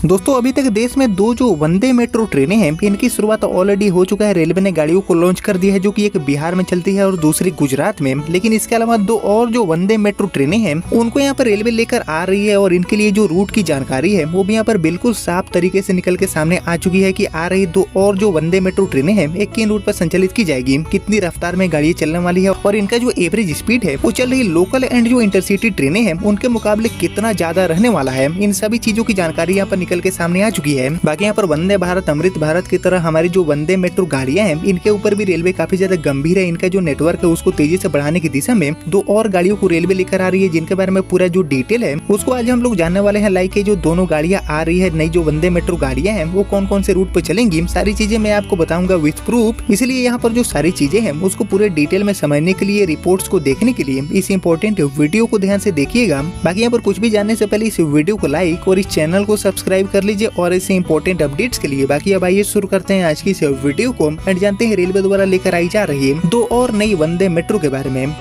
दोस्तों अभी तक देश में दो जो वंदे मेट्रो ट्रेनें हैं इनकी शुरुआत ऑलरेडी हो चुका है। रेलवे ने गाड़ियों को लॉन्च कर दिया है, जो कि एक बिहार में चलती है और दूसरी गुजरात में। लेकिन इसके अलावा दो और जो वंदे मेट्रो ट्रेनें हैं उनको यहाँ पर रेलवे लेकर आ रही है और इनके लिए जो रूट की जानकारी है वो भी यहाँ पर बिल्कुल साफ तरीके से निकल के सामने आ चुकी है कि आ रही दो और जो वंदे मेट्रो ट्रेनें हैं एक किन रूट पर संचालित की जाएगी, कितनी रफ्तार में गाड़ी चलने वाली है और इनका जो एवरेज स्पीड है वो चल रही लोकल एंड जो इंटरसिटी ट्रेनें हैं उनके मुकाबले कितना ज्यादा रहने वाला है। इन सभी चीजों की जानकारी यहाँ पर निकल के सामने आ चुकी है। बाकी यहाँ पर वंदे भारत अमृत भारत की तरह हमारी जो वंदे मेट्रो गाड़ियां हैं इनके ऊपर भी रेलवे काफी ज्यादा गंभीर है। इनका जो नेटवर्क है उसको तेजी से बढ़ाने की दिशा में दो और गाड़ियों को रेलवे लेकर आ रही है, जिनके बारे में पूरा जो डिटेल है उसको आज हम लोग जानने वाले हैं। लाइक जो दोनों गाड़ियां आ रही है, नई जो वंदे मेट्रो गाड़ियां हैं वो कौन कौन से रूट पर चलेंगी, सारी चीजें मैं आपको बताऊंगा विथ प्रूफ। इसलिए यहाँ पर जो सारी चीजें हैं उसको पूरे डिटेल में समझने के लिए, रिपोर्ट्स को देखने के लिए इस इंपॉर्टेंट वीडियो को ध्यान से देखिएगा। बाकी यहाँ पर कुछ भी जानने से पहले इस वीडियो को लाइक और इस चैनल को सब्सक्राइब कर लीजिए और ऐसे इंपॉर्टेंट अपडेट्स के लिए। बाकी अब आइए शुरू करते हैं आज की इस वीडियो को एंड जानते हैं रेलवे द्वारा लेकर आई जा रही है दो और नई वंदे मेट्रो के बारे में।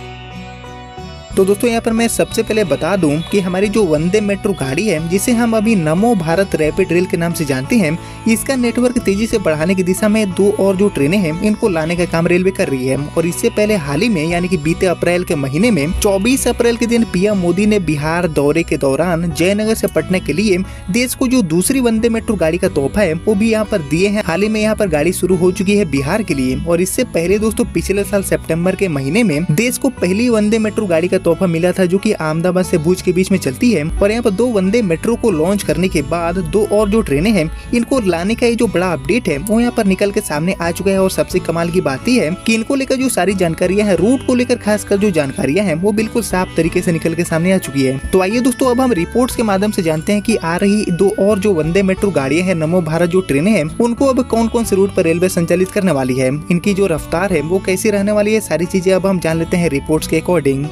तो दोस्तों यहाँ पर मैं सबसे पहले बता दूं कि हमारी जो वंदे मेट्रो गाड़ी है जिसे हम अभी नमो भारत रैपिड रेल के नाम से जानते हैं, इसका नेटवर्क तेजी से बढ़ाने की दिशा में दो और जो ट्रेनें हैं इनको लाने का काम रेलवे कर रही है। और इससे पहले हाल ही में यानी कि बीते अप्रैल के महीने में 24 अप्रैल के दिन पीएम मोदी ने बिहार दौरे के दौरान जयनगर से पटना के लिए देश को जो दूसरी वंदे मेट्रो गाड़ी का तोहफा है वो भी यहाँ पर दिए हैं। हाल ही में यहाँ पर गाड़ी शुरू हो चुकी है बिहार के लिए। और इससे पहले दोस्तों पिछले साल सितंबर के महीने में देश को पहली वंदे मेट्रो गाड़ी का तोहफा मिला था, जो कि अहमदाबाद से भुज के बीच में चलती है। और यहाँ पर दो वंदे मेट्रो को लॉन्च करने के बाद दो और जो ट्रेनें हैं इनको लाने का ये जो बड़ा अपडेट है वो यहाँ पर निकल के सामने आ चुका है। और सबसे कमाल की बात यह है कि इनको लेकर जो सारी जानकारियां हैं, रूट को लेकर खासकर जो जानकारियां हैं वो बिल्कुल साफ तरीके से निकल के सामने आ चुकी है। तो आइए दोस्तों अब हम रिपोर्ट्स के माध्यम से जानते हैं कि आ रही दो और जो वंदे मेट्रो गाड़ियां हैं, नमो भारत जो ट्रेनें हैं, उनको अब कौन कौन से रूट पर रेलवे संचालित करने वाली है, इनकी जो रफ्तार है वो कैसी रहने वाली है, सारी चीजें अब हम जान लेते हैं रिपोर्ट्स के अकॉर्डिंग।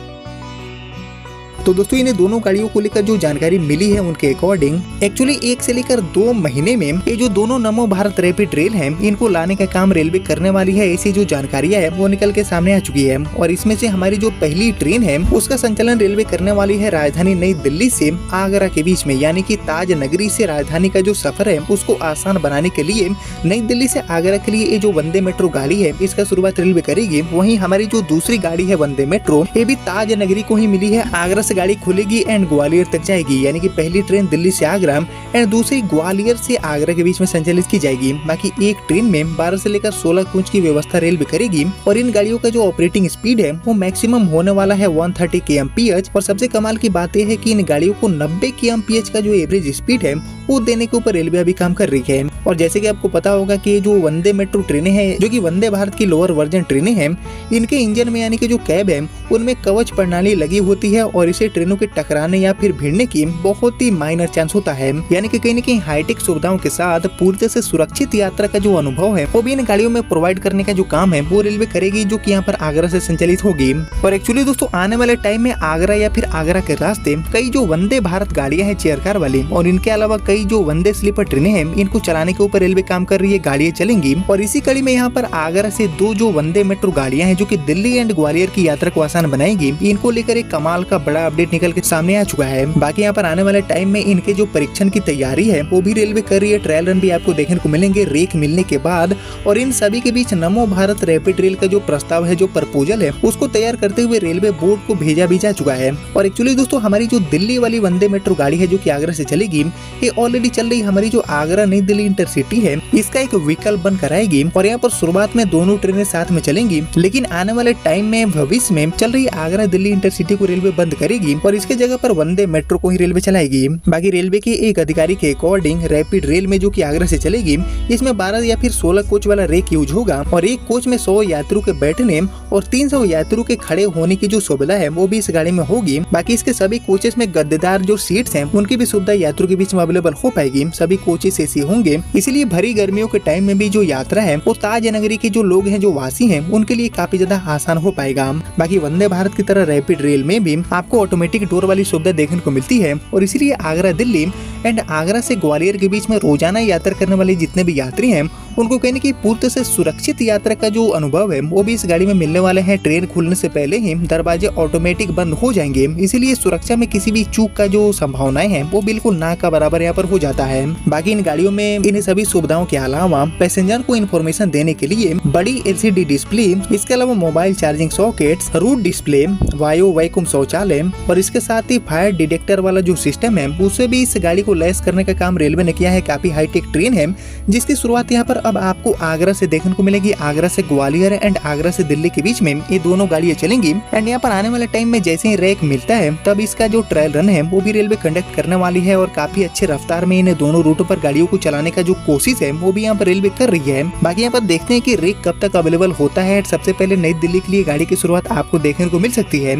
तो दोस्तों इन्हें दोनों गाड़ियों को लेकर जो जानकारी मिली है उनके अकॉर्डिंग एक्चुअली 1 से लेकर 2 महीने में ये जो दोनों नमो भारत रैपिड रेल है इनको लाने का काम रेलवे करने वाली है। ऐसी जो जानकारियां है वो निकल के सामने आ चुकी है। और इसमें से हमारी जो पहली ट्रेन है उसका संचालन रेलवे करने वाली है राजधानी नई दिल्ली से आगरा के बीच में, यानी कि ताज नगरी से राजधानी का जो सफर है उसको आसान बनाने के लिए नई दिल्ली से आगरा के लिए ये जो वंदे मेट्रो गाड़ी है इसका शुरुआत रेलवे करेगी। वहीं हमारी जो दूसरी गाड़ी है वंदे मेट्रो ये भी ताज नगरी को ही मिली है। आगरा से गाड़ी खुलेगी एंड ग्वालियर तक जाएगी, यानी कि पहली ट्रेन दिल्ली से आगरा एंड दूसरी ग्वालियर से आगरा के बीच में संचालित की जाएगी। बाकी एक ट्रेन में 12 से लेकर 16 कोच की व्यवस्था रेलवे करेगी। और इन गाड़ियों का जो ऑपरेटिंग स्पीड है वो मैक्सिमम होने वाला है 130 kmph। और सबसे कमाल की बात यह है कि इन गाड़ियों को 90 kmph का जो एवरेज स्पीड है वो देने के ऊपर रेलवे अभी काम कर रही है। और जैसे कि आपको पता होगा कि जो वंदे मेट्रो ट्रेनें हैं, जो कि वंदे भारत की लोअर वर्जन ट्रेनें हैं, इनके इंजन में यानी कि जो कैब है उनमें कवच प्रणाली लगी होती है और इसे ट्रेनों के टकराने या फिर भिड़ने की बहुत ही माइनर चांस होता है। यानी कि कहीं न कहीं हाईटेक सुविधाओं के साथ पूरी तरह से सुरक्षित यात्रा का जो अनुभव है वो भी इन गाड़ियों में प्रोवाइड करने का जो काम है वो रेलवे करेगी, जो कि यहाँ पर आगरा से संचालित होगी। और एक्चुअली दोस्तों आने वाले टाइम में आगरा या फिर आगरा के रास्ते कई जो वंदे भारत गाड़ियां हैं चेयर कार वाली, और इनके अलावा कई जो वंदे स्लीपर ट्रेनें हैं इनको चलाने के ऊपर रेलवे काम कर रही है, गाड़ियां चलेंगी। और इसी कड़ी में यहाँ पर आगरा से दो जो वंदे मेट्रो गाड़ियां हैं जो कि दिल्ली एंड ग्वालियर की यात्रा को आसान बनाएगी, इनको लेकर एक कमाल का बड़ा अपडेट निकल के सामने आ चुका है। बाकी यहाँ पर आने वाले टाइम में इनके जो परीक्षण की तैयारी है वो भी रेलवे कर रही है। ट्रायल रन भी आपको देखने को मिलेंगे रेक मिलने के बाद। और इन सभी के बीच नमो भारत रैपिड रेल का जो प्रस्ताव है, जो प्रपोजल है, उसको तैयार करते हुए रेलवे बोर्ड को भेजा भी जा चुका है। और एक्चुअली दोस्तों हमारी जो दिल्ली वाली वंदे मेट्रो गाड़ी है जो कि आगरा से चलेगी, ये ऑलरेडी चल रही हमारी जो आगरा नई दिल्ली इंटरसिटी है इसका एक विकल्प बनकर आएगी। और यहाँ पर शुरुआत में दोनों ट्रेनें साथ में चलेंगी, लेकिन आने वाले टाइम में भविष्य में चल रही आगरा दिल्ली इंटरसिटी को रेलवे बंद करेगी और इसके जगह पर वंदे मेट्रो को ही रेलवे चलाएगी। बाकी रेलवे के एक अधिकारी के अकॉर्डिंग रैपिड रेल में जो कि आगरा से चलेगी इसमें 12 या फिर 16 कोच वाला रेक यूज होगा और एक कोच में 100 यात्रियों के बैठने और 300 यात्रियों के खड़े होने की जो सुविधा है वो भी इस गाड़ी में होगी। बाकी इसके सभी कोचेस में गद्देदार जो सीट्स हैं उनकी भी सुविधा यात्रियों के बीच में अवेलेबल हो पाएगी। सभी कोचेस एसी होंगे, इसीलिए भरी गर्मियों के टाइम में भी जो यात्रा है वो ताज नगरी के जो लोग हैं, जो वासी हैं, उनके लिए काफी ज्यादा आसान हो पाएगा। बाकी वंदे भारत की तरह रैपिड रेल में भी आपको ऑटोमेटिक डोर वाली सुविधा देखने को मिलती है और इसीलिए आगरा दिल्ली एंड आगरा से ग्वालियर के बीच में रोजाना यात्रा करने वाले जितने भी यात्री हैं उनको कहने की पूर्ति से सुरक्षित यात्रा का जो अनुभव है वो भी इस गाड़ी में मिलने वाले हैं। ट्रेन खुलने से पहले ही दरवाजे ऑटोमेटिक बंद हो जाएंगे, इसीलिए सुरक्षा में किसी भी चूक का जो संभावनाएं हैं वो बिल्कुल ना का बराबर यहाँ पर हो जाता है। बाकी इन गाड़ियों में इन सभी सुविधाओं के अलावा पैसेंजर को इन्फॉर्मेशन देने के लिए बड़ी LCD डिस्प्ले, इसके अलावा mobile charging sockets, route display, वायु वैक्यूम शौचालय और इसके साथ ही फायर डिटेक्टर वाला जो सिस्टम है उसे भी इस गाड़ी को लैस करने का काम रेलवे ने किया है। काफी हाईटेक ट्रेन है जिसकी शुरुआत यहाँ पर अब आपको आगरा से देखने को मिलेगी। आगरा से ग्वालियर एंड आगरा से दिल्ली के बीच में ये दोनों गाड़ियां चलेंगी एंड यहाँ पर आने वाले टाइम में जैसे ही रैक मिलता है तब इसका जो ट्रायल रन है वो भी रेलवे कंडक्ट करने वाली है और काफी अच्छे रफ्तार में इन दोनों रूटों पर गाड़ियों को चलाने का जो कोशिश है वो भी यहाँ पर रेलवे कर रही है। बाकी यहाँ पर देखते हैं कि रैक कब तक अवेलेबल होता है। सबसे पहले नई दिल्ली के लिए गाड़ी की शुरुआत आपको देखने को मिल सकती है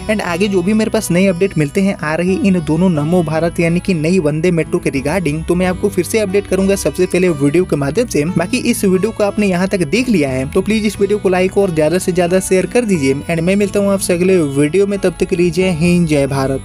एंड आगे जो भी मेरे पास नए अपडेट मिलते हैं आ रही इन दोनों नमो भारत यानी कि नई वंदे मेट्रो के रिगार्डिंग तो मैं आपको फिर से अपडेट करूंगा सबसे पहले वीडियो के माध्यम से। बाकी इस वीडियो को आपने यहाँ तक देख लिया है तो प्लीज इस वीडियो को लाइक और ज्यादा से ज्यादा शेयर कर दीजिए एंड मैं मिलता हूँ आपसे अगले वीडियो में। तब तक के लिए जय हिंद जय भारत।